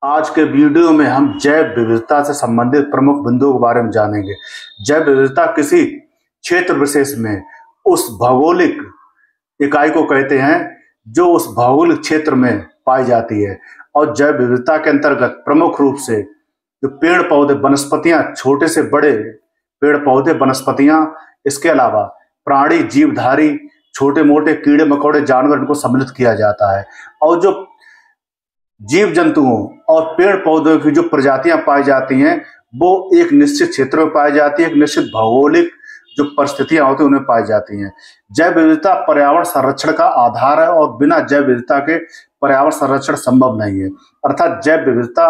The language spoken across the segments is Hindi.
आज के वीडियो में हम जैव विविधता से संबंधित प्रमुख बिंदुओं के बारे में जानेंगे। जैव विविधता किसी क्षेत्र विशेष में उस भौगोलिक इकाई को कहते हैं जो उस भौगोलिक क्षेत्र में पाई जाती है। और जैव विविधता के अंतर्गत प्रमुख रूप से जो पेड़ पौधे वनस्पतियां, छोटे से बड़े पेड़ पौधे वनस्पतियां, इसके अलावा प्राणी जीवधारी, छोटे मोटे कीड़े मकोड़े जानवर, इनको सम्मिलित किया जाता है। और जो जीव जंतुओं और पेड़ पौधों की जो प्रजातियां पाई जाती हैं वो एक निश्चित क्षेत्र में पाई जाती है, एक निश्चित भौगोलिक जो परिस्थितियां होती हैं उनमें पाई जाती हैं। जैव विविधता पर्यावरण संरक्षण का आधार है और बिना जैव विविधता के पर्यावरण संरक्षण संभव नहीं है। अर्थात जैव विविधता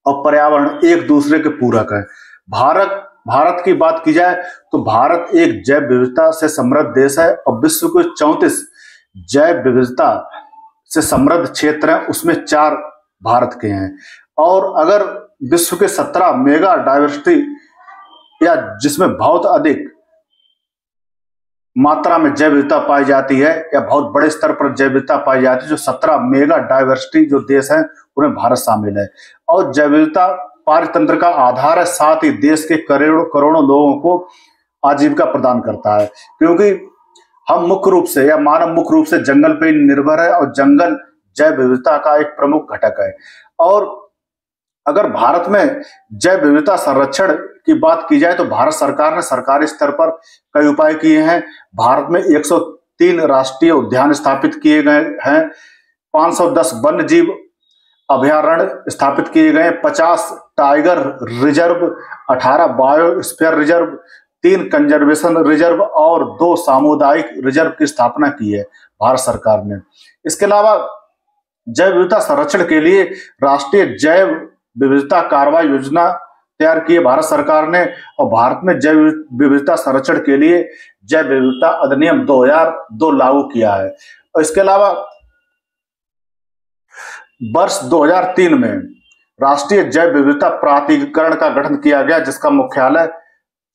और पर्यावरण एक दूसरे के पूरक है। भारत की बात की जाए तो भारत एक जैव विविधता से समृद्ध देश है और विश्व के 34 जैव विविधता से समृद्ध क्षेत्र हैं, उसमें 4 भारत के हैं। और अगर विश्व के 17 मेगा डाइवर्सिटी या जिसमें बहुत अधिक मात्रा में जैव विविधता पाई जाती है या बहुत बड़े स्तर पर जैव विविधता पाई जाती है, जो 17 मेगा डाइवर्सिटी जो देश हैं उनमें भारत शामिल है। और जैव विविधता पारितंत्र का आधार है, साथ ही देश के करोड़ों लोगों को आजीविका प्रदान करता है, क्योंकि हम मुख्य रूप से या मानव मुख्य रूप से जंगल पे निर्भर है और जंगल जैव विविधता का एक प्रमुख घटक है। और अगर भारत में जैव विविधता संरक्षण की बात की जाए तो भारत सरकार ने सरकारी स्तर पर कई उपाय किए हैं। भारत में 103 राष्ट्रीय उद्यान स्थापित किए गए हैं, 510 वन्य जीव अभयारण्य स्थापित किए गए, 50 tiger reserve, 18 biosphere reserve, 3 conservation reserve और 2 सामुदायिक रिजर्व की स्थापना की है भारत सरकार ने। इसके अलावा जैव विविधता संरक्षण के लिए राष्ट्रीय जैव विविधता कार्रवाई योजना तैयार की है भारत सरकार ने। और भारत में जैव विविधता संरक्षण के लिए जैव विविधता अधिनियम 2002 लागू किया है। और इसके अलावा वर्ष 2003 में राष्ट्रीय जैव विविधता प्राधिकरण का गठन किया गया, जिसका मुख्यालय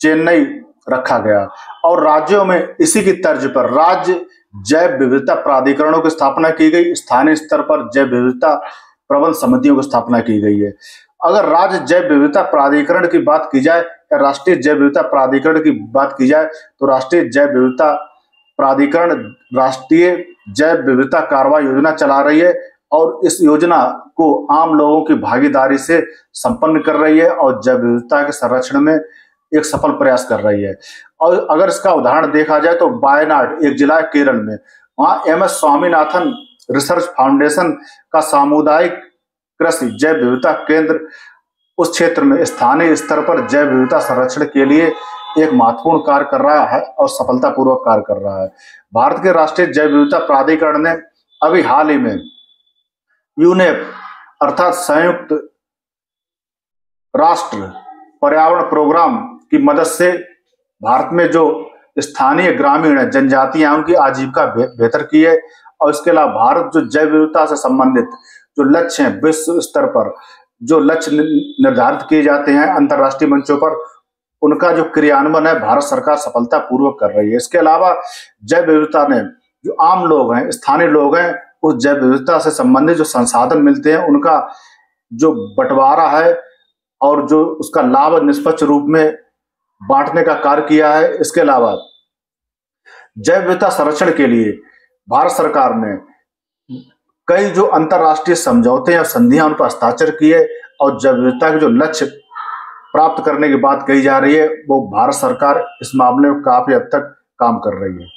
चेन्नई रखा गया। और राज्यों में इसी की तर्ज पर राज्य जैव विविधता प्राधिकरणों की स्थापना की गई, स्थानीय स्तर पर जैव विविधता प्रबंध समितियों की स्थापना की गई है। अगर राज्य जैव विविधता प्राधिकरण की बात की जाए या राष्ट्रीय जैव विविधता प्राधिकरण की बात की जाए तो राष्ट्रीय जैव विविधता प्राधिकरण राष्ट्रीय जैव विविधता कार्रवाई योजना चला रही है और इस योजना को आम लोगों की भागीदारी से संपन्न कर रही है और जैव विविधता के संरक्षण में एक सफल प्रयास कर रही है। और अगर इसका उदाहरण देखा जाए तो वायनाड एक जिला है केरल में, वहाँ MS स्वामीनाथन रिसर्च फाउंडेशन का सामुदायिक कृषि जैव विविधता केंद्र उस क्षेत्र में स्थानीय स्तर पर जैव विविधता संरक्षण के लिए एक महत्वपूर्ण कार्य कर रहा है और सफलतापूर्वक कार्य कर रहा है। भारत के राष्ट्रीय जैव विविधता प्राधिकरण ने अभी हाल ही में यूनेप अर्थात संयुक्त राष्ट्र पर्यावरण प्रोग्राम की मदद से भारत में जो स्थानीय ग्रामीण जनजातियां उनकी आजीविका बेहतर की है। और इसके अलावा भारत जो जैव विविधता से संबंधित जो लक्ष्य हैं, विश्व स्तर पर जो लक्ष्य निर्धारित किए जाते हैं अंतर्राष्ट्रीय मंचों पर, उनका जो क्रियान्वयन है भारत सरकार सफलतापूर्वक कर रही है। इसके अलावा जैव विविधता ने जो आम लोग हैं, स्थानीय लोग हैं, उस जैव विविधता से संबंधित जो संसाधन मिलते हैं उनका जो बंटवारा है और जो उसका लाभ निष्पक्ष रूप में बांटने का कार्य किया है। इसके अलावा जैव विविधता संरक्षण के लिए भारत सरकार ने कई जो अंतर्राष्ट्रीय समझौते या संधियां उन पर हस्ताक्षर किए और जैव विविधता के जो लक्ष्य प्राप्त करने की बात कही जा रही है वो भारत सरकार इस मामले में काफी हद तक काम कर रही है।